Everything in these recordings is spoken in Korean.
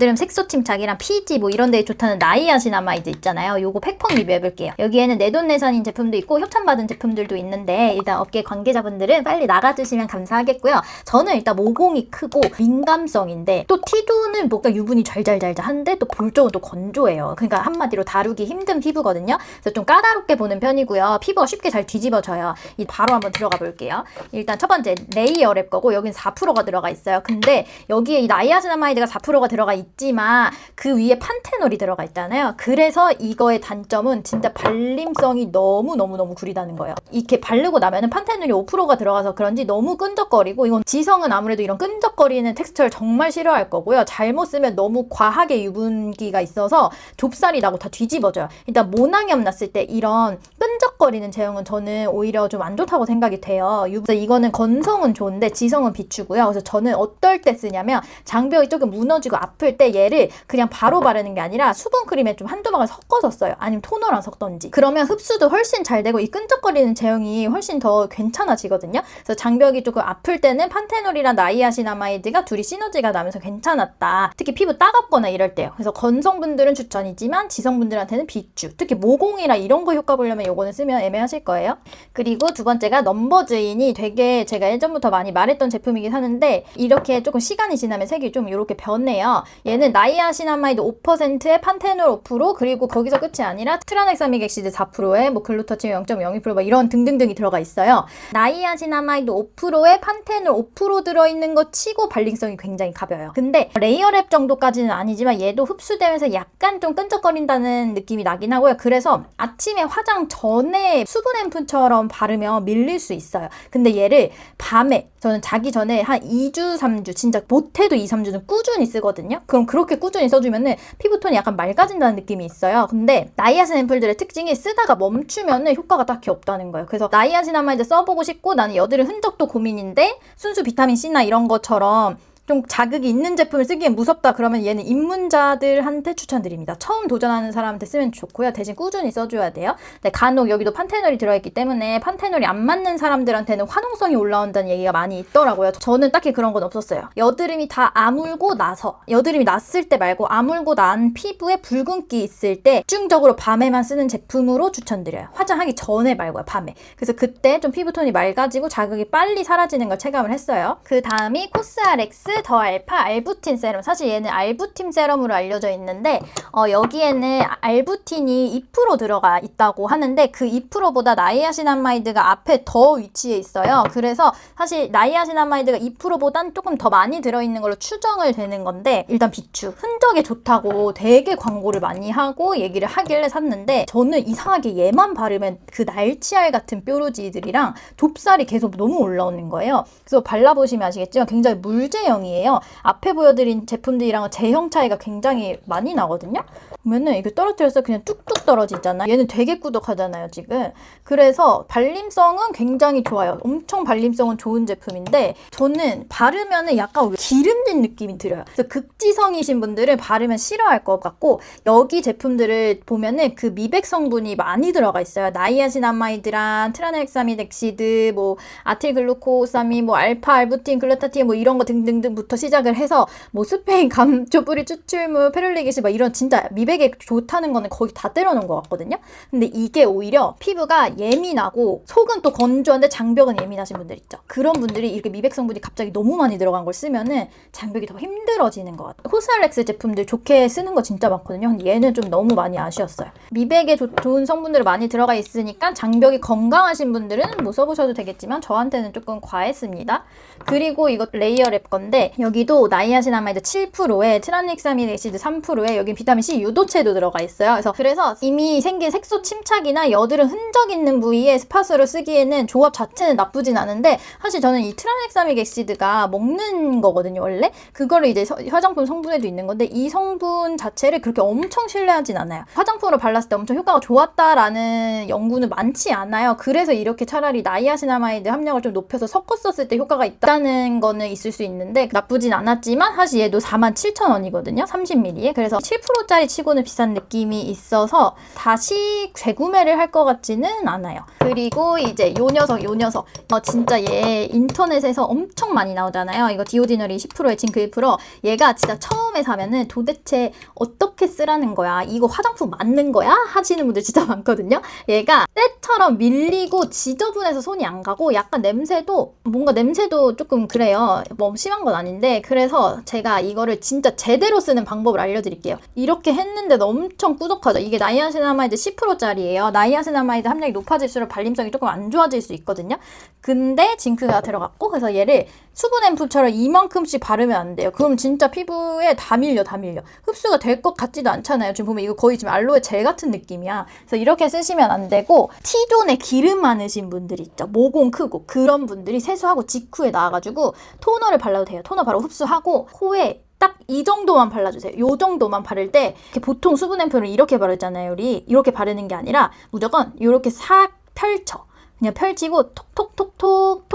여드름 색소 침착이랑 피지 뭐 이런 데에 좋다는 나이아신아마이드 있잖아요. 요거 팩폭 리뷰해볼게요. 여기에는 내돈내산인 제품도 있고 협찬받은 제품들도 있는데 일단 업계 관계자분들은 빨리 나가주시면 감사하겠고요. 저는 일단 모공이 크고 민감성인데 또 티도는 뭔가 유분이 잘잘잘잘 한데 또 볼 쪽은 또 건조해요. 그러니까 한마디로 다루기 힘든 피부거든요. 그래서 좀 까다롭게 보는 편이고요. 피부가 쉽게 잘 뒤집어져요. 바로 한번 들어가 볼게요. 일단 첫 번째 레이어 랩 거고 여긴 4%가 들어가 있어요. 근데 여기에 이 나이아신아마이드가 4%가 들어가 있지만 그 위에 판테놀이 들어가 있잖아요. 그래서 이거의 단점은 진짜 발림성이 너무 구리다는 거예요. 이렇게 바르고 나면은 판테놀이 5%가 들어가서 그런지 너무 끈적거리고, 이건 지성은 아무래도 이런 끈적거리는 텍스처를 정말 싫어할 거고요. 잘못 쓰면 너무 과하게 유분기가 있어서 좁쌀이 나고 다 뒤집어져요. 일단 모낭염 났을 때 이런 끈적거리는 제형은 저는 오히려 좀 안 좋다고 생각이 돼요. 그래서 이거는 건성은 좋은데 지성은 비추고요. 그래서 저는 어떨 때 쓰냐면 장벽이 조금 무너지고 아플 때 얘를 그냥 바로 바르는 게 아니라 수분크림에 좀 한두 방울 섞어서 써요. 아니면 토너랑 섞던지. 그러면 흡수도 훨씬 잘 되고 이 끈적거리는 제형이 훨씬 더 괜찮아지거든요. 그래서 장벽이 조금 아플 때는 판테놀이랑 나이아신아마이드가 둘이 시너지가 나면서 괜찮았다. 특히 피부 따갑거나 이럴 때요. 그래서 건성분들은 추천이지만 지성분들한테는 비추. 특히 모공이나 이런 거 효과 보려면 요거는 쓰면 애매하실 거예요. 그리고 두 번째가 넘버즈인이 되게 제가 예전부터 많이 말했던 제품이긴 하는데 이렇게 조금 시간이 지나면 색이 좀 이렇게 변해요. 얘는 나이아신아마이드 5%에 판테놀 5% 그리고 거기서 끝이 아니라 트라넥사믹 액시드 4%에 뭐 글루타치온 0.02% 막 이런 등등등이 들어가 있어요. 나이아신아마이드 5%에 판테놀 5% 들어있는 거 치고 발림성이 굉장히 가벼워요. 근데 레이어랩 정도까지는 아니지만 얘도 흡수되면서 약간 좀 끈적거린다는 느낌이 나긴 하고요. 그래서 아침에 화장 전에 수분 앰플처럼 바르면 밀릴 수 있어요. 근데 얘를 밤에 저는 자기 전에 한 2주, 3주 진짜 못해도 2, 3주는 꾸준히 쓰거든요. 그럼 그렇게 꾸준히 써주면은 피부톤이 약간 맑아진다는 느낌이 있어요. 근데 나이아신 앰플들의 특징이 쓰다가 멈추면은 효과가 딱히 없다는 거예요. 그래서 나이아신아마이드 써보고 싶고 나는 여드름 흔적도 고민인데 순수 비타민C나 이런 것처럼 좀 자극이 있는 제품을 쓰기엔 무섭다 그러면 얘는 입문자들한테 추천드립니다. 처음 도전하는 사람한테 쓰면 좋고요. 대신 꾸준히 써줘야 돼요. 네, 간혹 여기도 판테놀이 들어있기 때문에 판테놀이 안 맞는 사람들한테는 화농성이 올라온다는 얘기가 많이 있더라고요. 저는 딱히 그런 건 없었어요. 여드름이 다 아물고 나서, 여드름이 났을 때 말고 아물고 난 피부에 붉은기 있을 때 집중적으로 밤에만 쓰는 제품으로 추천드려요. 화장하기 전에 말고요. 밤에. 그래서 그때 좀 피부톤이 맑아지고 자극이 빨리 사라지는 걸 체감을 했어요. 그 다음이 코스알엑스 더 알파 알부틴 세럼. 사실 얘는 알부틴 세럼으로 알려져 있는데 여기에는 알부틴이 2% 들어가 있다고 하는데 그 2%보다 나이아신아마이드가 앞에 더 위치해 있어요. 그래서 사실 나이아신아마이드가 2%보단 조금 더 많이 들어있는 걸로 추정을 되는 건데 일단 비추. 흔적에 좋다고 되게 광고를 많이 하고 얘기를 하길래 샀는데 저는 이상하게 얘만 바르면 그 날치알 같은 뾰루지들이랑 좁쌀이 계속 너무 올라오는 거예요. 그래서 발라보시면 아시겠지만 굉장히 물제형이에요. 앞에 보여드린 제품들이랑은 제형 차이가 굉장히 많이 나거든요. 보면은 이게 떨어뜨려서 그냥 뚝뚝 떨어지잖아. 얘는 되게 꾸덕하잖아요, 지금. 그래서 발림성은 굉장히 좋아요. 엄청 발림성은 좋은 제품인데 저는 바르면은 약간 기름진 느낌이 들어요. 그래서 극지성이신 분들은 바르면 싫어할 것 같고 여기 제품들을 보면은 그 미백 성분이 많이 들어가 있어요. 나이아신아마이드랑 트라넥사믹 액시드, 뭐 아틸글루코사민, 뭐 알파 알부틴, 글루타티온 뭐 이런 거 등등등부터 시작을 해서 뭐 스페인 감초 뿌리 추출물, 페룰릭 애시드 막 이런 진짜 미백에 좋다는 거는 거의 다 때려놓은 것 같거든요. 근데 이게 오히려 피부가 예민하고 속은 또 건조한데 장벽은 예민하신 분들 있죠. 그런 분들이 이렇게 미백 성분이 갑자기 너무 많이 들어간 걸 쓰면은 장벽이 더 힘들어지는 것 같아요. 코스알렉스 제품들 좋게 쓰는 거 진짜 많거든요. 근데 얘는 좀 너무 많이 아쉬웠어요. 미백에 좋은 성분들이 많이 들어가 있으니까 장벽이 건강하신 분들은 뭐 써보셔도 되겠지만 저한테는 조금 과했습니다. 그리고 이거 레이어랩 건데 여기도 나이아신아마이드 7%에 트라넥사믹 액시드 3%에 여기 비타민C 유도체도 들어가 있어요. 그래서 이미 생긴 색소 침착이나 여드름 흔적 있는 부위에 스팟으로 쓰기에는 조합 자체는 나쁘진 않은데 사실 저는 이 트라넥사믹 액시드가 먹는 거거든요, 원래. 그거를 이제 화장품 성분에도 있는 건데 이 성분 자체를 그렇게 엄청 신뢰하진 않아요. 화장품으로 발랐을 때 엄청 효과가 좋았다라는 연구는 많지 않아요. 그래서 이렇게 차라리 나이아신아마이드 함량을 좀 높여서 섞어 썼을 때 효과가 있다는 거는 있을 수 있는데 나쁘진 않았지만 사실 얘도 47,000원이거든요. 30ml에. 그래서 7%짜리 치고는 비싼 느낌이 있어서 다시 재구매를 할 것 같지는 않아요. 그리고 이제 요 녀석 진짜 얘 인터넷에서 엄청 많이 나오잖아요. 이거 디오디너리 10%에 징크 1%. 얘가 진짜 처음에 사면은 도대체 어떻게 쓰라는 거야? 이거 화장품 맞는 거야? 하시는 분들 진짜 많거든요. 얘가 때처럼 밀리고 지저분해서 손이 안 가고 약간 뭔가 냄새도 조금 그래요. 뭐 심한 건 아닌데, 그래서 제가 이거를 진짜 제대로 쓰는 방법을 알려드릴게요. 이렇게 했는데도 엄청 꾸덕하죠. 이게 나이아신아마이드 10%짜리예요. 나이아신아마이드 함량이 높아질수록 발림성이 조금 안 좋아질 수 있거든요. 근데 징크가 들어갔고, 그래서 얘를 수분 앰플처럼 이만큼씩 바르면 안 돼요. 그럼 진짜 피부에 다 밀려. 흡수가 될 것 같지도 않잖아요. 지금 보면 이거 거의 지금 알로에 젤 같은 느낌이야. 그래서 이렇게 쓰시면 안 되고, T존에 기름 많으신 분들 있죠. 모공 크고 그런 분들이 세수하고 직후에 나와가지고 토너를 발라도 돼요. 토너 바로 흡수하고 코에 딱 이 정도만 발라주세요. 요 정도만 바를 때 보통 수분 앰플을 이렇게 바르잖아요. 우리 이렇게 바르는 게 아니라 무조건 이렇게 싹 펼쳐. 그냥 펼치고 톡톡톡톡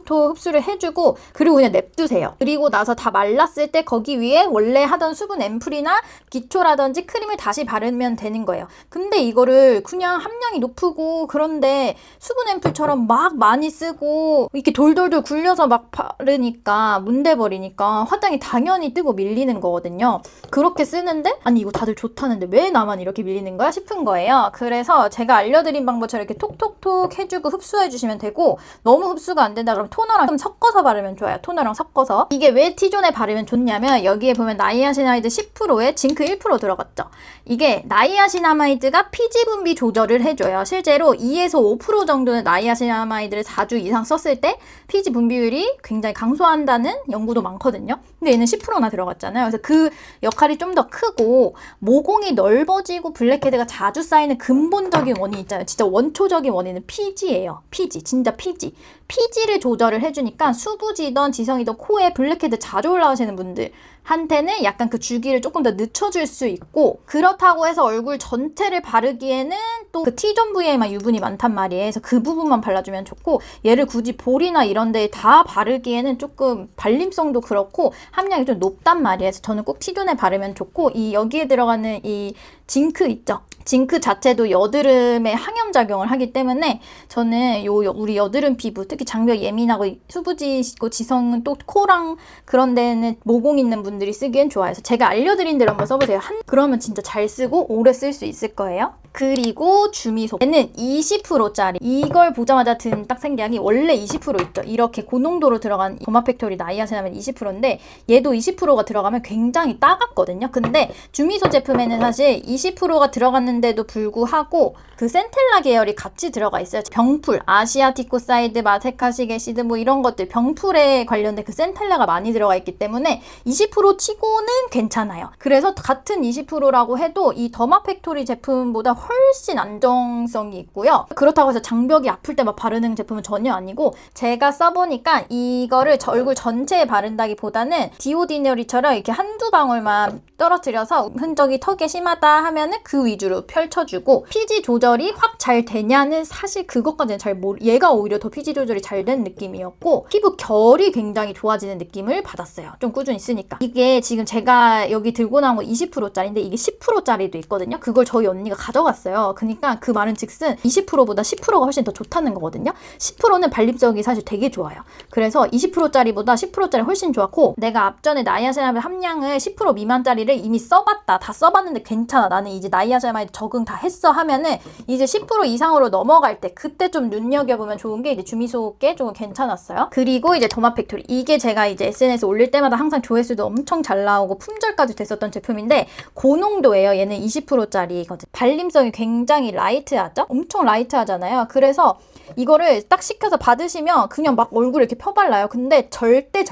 흡수를 해주고, 그리고 그냥 냅두세요. 그리고 나서 다 말랐을 때 거기 위에 원래 하던 수분 앰플이나 기초라든지 크림을 다시 바르면 되는 거예요. 근데 이거를 그냥 함량이 높고 그런데 수분 앰플처럼 막 많이 쓰고 이렇게 돌돌돌 굴려서 막 바르니까 문대버리니까 화장이 당연히 뜨고 밀리는 거거든요. 그렇게 쓰는데 아니 이거 다들 좋다는데 왜 나만 이렇게 밀리는 거야 싶은 거예요. 그래서 제가 알려드린 방법처럼 이렇게 톡톡 해주고 흡수해주시면 되고, 너무 흡수가 안 된다 그러면 토너랑 좀 섞어서 바르면 좋아요. 토너랑 섞어서. 이게 왜 T존에 바르면 좋냐면 여기에 보면 나이아신아마이드 10%에 징크 1% 들어갔죠. 이게 나이아신아마이드가 피지 분비 조절을 해줘요. 실제로 2에서 5% 정도는 나이아신아마이드를 4주 이상 썼을 때 피지 분비율이 굉장히 강소한다는 연구도 많거든요. 근데 얘는 10%나 들어갔잖아요. 그래서 그 역할이 좀 더 크고, 모공이 넓어지고 블랙헤드가 자주 쌓이는 근본적인 원인 있잖아요. 진짜 원초적인 원인은 피지예요. 피지. 진짜 피지. 피지를 조절을 해주니까 수부지던 지성이던 코에 블랙헤드 자주 올라오시는 분들 한테는 약간 그 주기를 조금 더 늦춰줄 수 있고, 그렇다고 해서 얼굴 전체를 바르기에는 또 그 T존 부위에만 유분이 많단 말이에요. 그래서 그 부분만 발라주면 좋고, 얘를 굳이 볼이나 이런 데에 다 바르기에는 조금 발림성도 그렇고 함량이 좀 높단 말이에요. 그래서 저는 꼭 T존에 바르면 좋고, 이 여기에 들어가는 이 징크 있죠. 징크 자체도 여드름에 항염작용을 하기 때문에 저는 우리 여드름 피부, 특히 장벽 예민하고 수부지고 지성은 또 코랑 그런 데는 모공 있는 분들이 쓰기엔 좋아요. 그래서 제가 알려드린 대로 한번 써보세요. 그러면 진짜 잘 쓰고 오래 쓸 수 있을 거예요. 그리고 주미소. 얘는 20%짜리. 이걸 보자마자 든 딱 생각이 원래 20% 있죠. 이렇게 고농도로 들어간 더마팩토리 나이아신아마이드 20%인데 얘도 20%가 들어가면 굉장히 따갑거든요. 근데 주미소 제품에는 사실 20%가 들어갔는데도 불구하고 그 센텔라 계열이 같이 들어가 있어요. 병풀, 아시아티코사이드, 마세카시게시드 뭐 이런 것들 병풀에 관련된 그 센텔라가 많이 들어가 있기 때문에 20% 치고는 괜찮아요. 그래서 같은 20%라고 해도 이 더마팩토리 제품보다 훨씬 안정성이 있고요. 그렇다고 해서 장벽이 아플 때 막 바르는 제품은 전혀 아니고, 제가 써보니까 이거를 얼굴 전체에 바른다기보다는 디오디너리처럼 이렇게 한두 방울만 떨어뜨려서 흔적이 턱에 심하다 하면은 그 위주로 펼쳐주고, 피지 조절이 확 잘 되냐는 사실 그것까지는 얘가 오히려 더 피지 조절이 잘 된 느낌이었고, 피부 결이 굉장히 좋아지는 느낌을 받았어요. 좀 꾸준히 쓰니까. 이게 지금 제가 여기 들고 나온 거 20%짜리인데 이게 10%짜리도 있거든요. 그걸 저희 언니가 가져갔어요. 그러니까 그 말은 즉슨 20%보다 10%가 훨씬 더 좋다는 거거든요. 10%는 발림성이 사실 되게 좋아요. 그래서 20%짜리보다 10%짜리 훨씬 좋았고, 내가 앞전에 나이아신아마이드 함량을 10% 미만짜리를 이미 써봤다. 다 써봤는데 괜찮아. 나는 이제 나이아신아마이드 적응 다 했어 하면은 이제 10% 이상으로 넘어갈 때 그때 좀 눈여겨보면 좋은 게 이제 주미소께 조금 괜찮았어요. 그리고 이제 더마팩토리. 이게 제가 이제 SNS 올릴 때마다 항상 조회수도 엄청 잘 나오고 품절까지 됐었던 제품인데 고농도예요. 얘는 20%짜리거든. 발림성이 굉장히 라이트하죠? 엄청 라이트하잖아요. 그래서 이거를 딱 시켜서 받으시면 그냥 막 얼굴에 이렇게 펴발라요. 근데 절대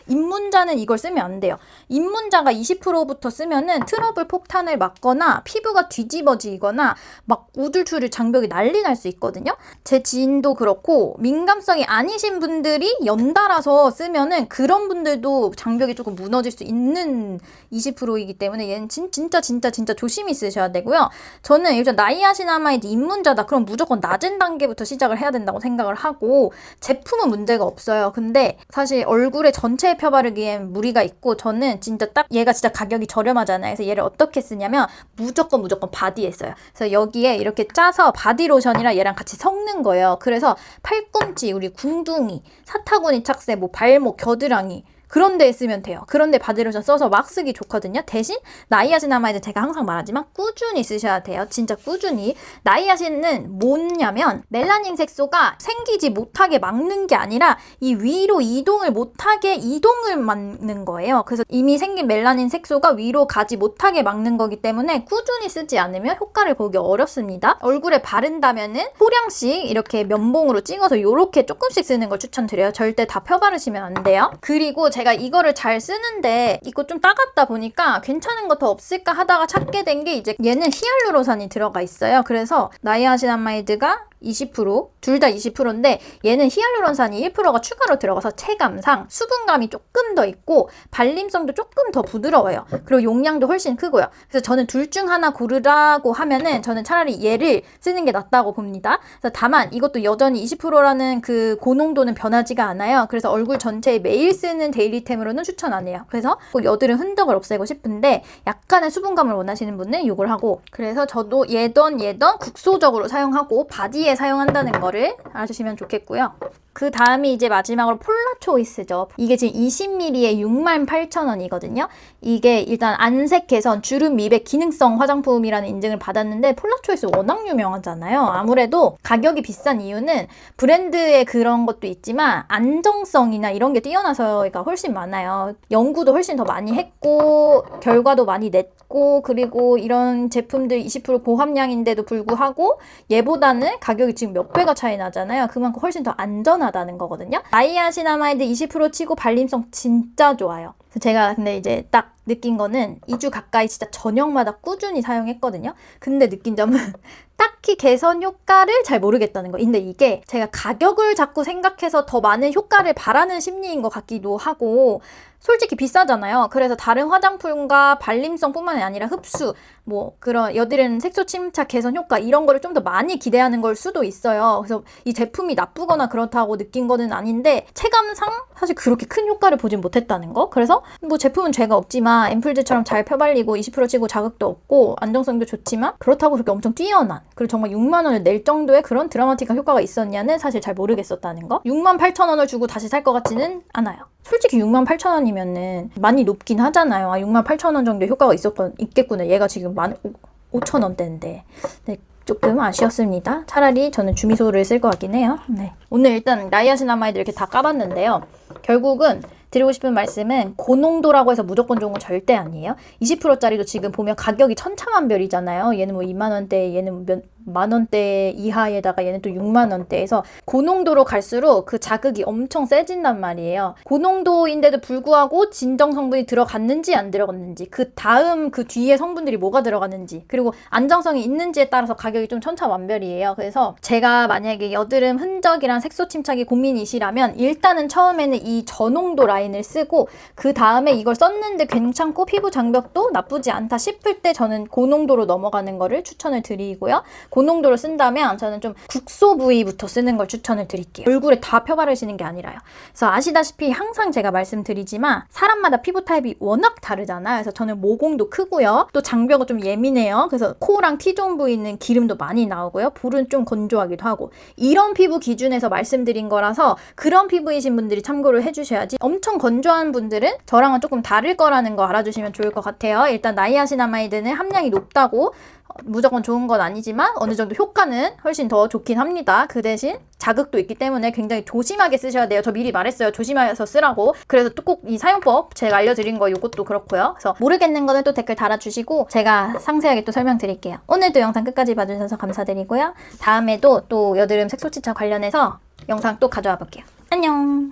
입문자는 이걸 쓰면 안 돼요. 입문자가 20%부터 쓰면은 트러블 폭탄을 맞거나 피부가 뒤집어지거나 막 우둘투둘 장벽이 난리 날 수 있거든요. 제 지인도 그렇고 민감성이 아니신 분들이 연달아서 쓰면은 그런 분들도 장벽이 조금 무너질 수 있는 20%이기 때문에 얘는 진짜 조심히 쓰셔야 되고요. 저는 요즘 나이아신아마이드 입문자다. 그럼 무조건 낮은 단계부터 시작을 해야 된다고 생각을 하고, 제품은 문제가 없어요. 근데 사실 얼굴에 전체에 펴바르기엔 무리가 있고, 저는 진짜 딱 얘가 진짜 가격이 저렴하잖아요. 그래서 얘를 어떻게 쓰냐면 무조건 바디에 써요. 그래서 여기에 이렇게 짜서 바디로션이랑 얘랑 같이 섞는 거예요. 그래서 팔꿈치, 우리 궁둥이, 사타구니 착세, 뭐 발목, 겨드랑이, 그런 데에 쓰면 돼요. 그런 데 바디로션 써서 막 쓰기 좋거든요. 대신 나이아신아마이드 제가 항상 말하지만 꾸준히 쓰셔야 돼요. 진짜 꾸준히. 나이아신은 뭐냐면 멜라닌 색소가 생기지 못하게 막는 게 아니라 이 위로 이동을 못하게 이동을 막는 거예요. 그래서 이미 생긴 멜라닌 색소가 위로 가지 못하게 막는 거기 때문에 꾸준히 쓰지 않으면 효과를 보기 어렵습니다. 얼굴에 바른다면은 소량씩 이렇게 면봉으로 찍어서 이렇게 조금씩 쓰는 걸 추천드려요. 절대 다 펴바르시면 안 돼요. 그리고 제가 이거를 잘 쓰는데 이거 좀 따갑다 보니까 괜찮은 거 더 없을까 하다가 찾게 된 게 이제 얘는 히알루론산이 들어가 있어요. 그래서 나이아신아마이드가 20%, 둘 다 20%인데 얘는 히알루론산이 1%가 추가로 들어가서 체감상 수분감이 조금 더 있고 발림성도 조금 더 부드러워요. 그리고 용량도 훨씬 크고요. 그래서 저는 둘 중 하나 고르라고 하면은 저는 차라리 얘를 쓰는 게 낫다고 봅니다. 그래서 다만 이것도 여전히 20%라는 그 고농도는 변하지가 않아요. 그래서 얼굴 전체에 매일 쓰는 데일리템으로는 추천 안 해요. 그래서 여드름 흔적을 없애고 싶은데 약간의 수분감을 원하시는 분은 이걸 하고, 그래서 저도 얘던 국소적으로 사용하고 바디에 사용한다는 거를 알아주시면 좋겠고요. 그 다음이 이제 마지막으로 폴라초이스죠. 이게 지금 20ml에 68,000원이거든요. 이게 일단 안색 개선, 주름 미백 기능성 화장품이라는 인증을 받았는데 폴라초이스 워낙 유명하잖아요. 아무래도 가격이 비싼 이유는 브랜드의 그런 것도 있지만 안정성이나 이런 게 뛰어나서가 훨씬 많아요. 연구도 훨씬 더 많이 했고 결과도 많이 냈고, 그리고 이런 제품들 20% 고함량인데도 불구하고 얘보다는 가격이 지금 몇 배가 차이 나잖아요. 그만큼 훨씬 더 안전하다는 거거든요. 나이아신아마이드 20% 치고 발림성 진짜 좋아요. 제가 근데 이제 딱 느낀 거는 2주 가까이 진짜 저녁마다 꾸준히 사용했거든요. 근데 느낀 점은 딱히 개선 효과를 잘 모르겠다는 거. 근데 이게 제가 가격을 자꾸 생각해서 더 많은 효과를 바라는 심리인 것 같기도 하고, 솔직히 비싸잖아요. 그래서 다른 화장품과 발림성뿐만이 아니라 흡수, 뭐 그런 여드름 색소 침착 개선 효과 이런 거를 좀 더 많이 기대하는 걸 수도 있어요. 그래서 이 제품이 나쁘거나 그렇다고 느낀 거는 아닌데 체감상 사실 그렇게 큰 효과를 보진 못했다는 거. 그래서 뭐 제품은 죄가 없지만 앰플즈처럼 잘 펴발리고 20% 치고 자극도 없고 안정성도 좋지만 그렇다고 그렇게 엄청 뛰어난, 그리고 정말 6만 원을 낼 정도의 그런 드라마틱한 효과가 있었냐는 사실 잘 모르겠었다는 거. 68,000원을 주고 다시 살 것 같지는 않아요. 솔직히 68,000원이면은 많이 높긴 하잖아요. 68,000원 정도의 효과가 있겠구나. 얘가 지금 15,000원대인데. 네, 조금 아쉬웠습니다. 차라리 저는 주미소를 쓸 것 같긴 해요. 네. 오늘 일단 나이아신아마이드 이렇게 다 까봤는데요. 결국은 드리고 싶은 말씀은 고농도라고 해서 무조건 좋은 건 절대 아니에요. 20%짜리도 지금 보면 가격이 천차만별이잖아요. 얘는 뭐 2만 원대, 얘는 만 원대 이하에다가 얘는 또 6만 원대에서 고농도로 갈수록 그 자극이 엄청 세진단 말이에요. 고농도인데도 불구하고 진정 성분이 들어갔는지 안 들어갔는지, 그 다음 그 뒤에 성분들이 뭐가 들어갔는지, 그리고 안정성이 있는지에 따라서 가격이 좀 천차만별이에요. 그래서 제가 만약에 여드름 흔적이랑 색소 침착이 고민이시라면 일단은 처음에는 이 저농도 라인을 쓰고 그 다음에 이걸 썼는데 괜찮고 피부 장벽도 나쁘지 않다 싶을 때 저는 고농도로 넘어가는 거를 추천을 드리고요. 고농도로 쓴다면 저는 좀 국소 부위부터 쓰는 걸 추천을 드릴게요. 얼굴에 다 펴바르시는 게 아니라요. 그래서 아시다시피 항상 제가 말씀드리지만 사람마다 피부 타입이 워낙 다르잖아요. 그래서 저는 모공도 크고요. 또 장벽은 좀 예민해요. 그래서 코랑 T존 부위는 기름도 많이 나오고요. 볼은 좀 건조하기도 하고, 이런 피부 기준에서 말씀드린 거라서 그런 피부이신 분들이 참고를 해주셔야지, 엄청 건조한 분들은 저랑은 조금 다를 거라는 거 알아주시면 좋을 것 같아요. 일단 나이아신아마이드는 함량이 높다고 무조건 좋은 건 아니지만 어느 정도 효과는 훨씬 더 좋긴 합니다. 그 대신 자극도 있기 때문에 굉장히 조심하게 쓰셔야 돼요. 저 미리 말했어요. 조심해서 쓰라고. 그래서 또 꼭 이 사용법 제가 알려드린 거 이것도 그렇고요. 그래서 모르겠는 거는 또 댓글 달아주시고 제가 상세하게 또 설명드릴게요. 오늘도 영상 끝까지 봐주셔서 감사드리고요. 다음에도 또 여드름 색소 침착 관련해서 영상 또 가져와 볼게요. 안녕.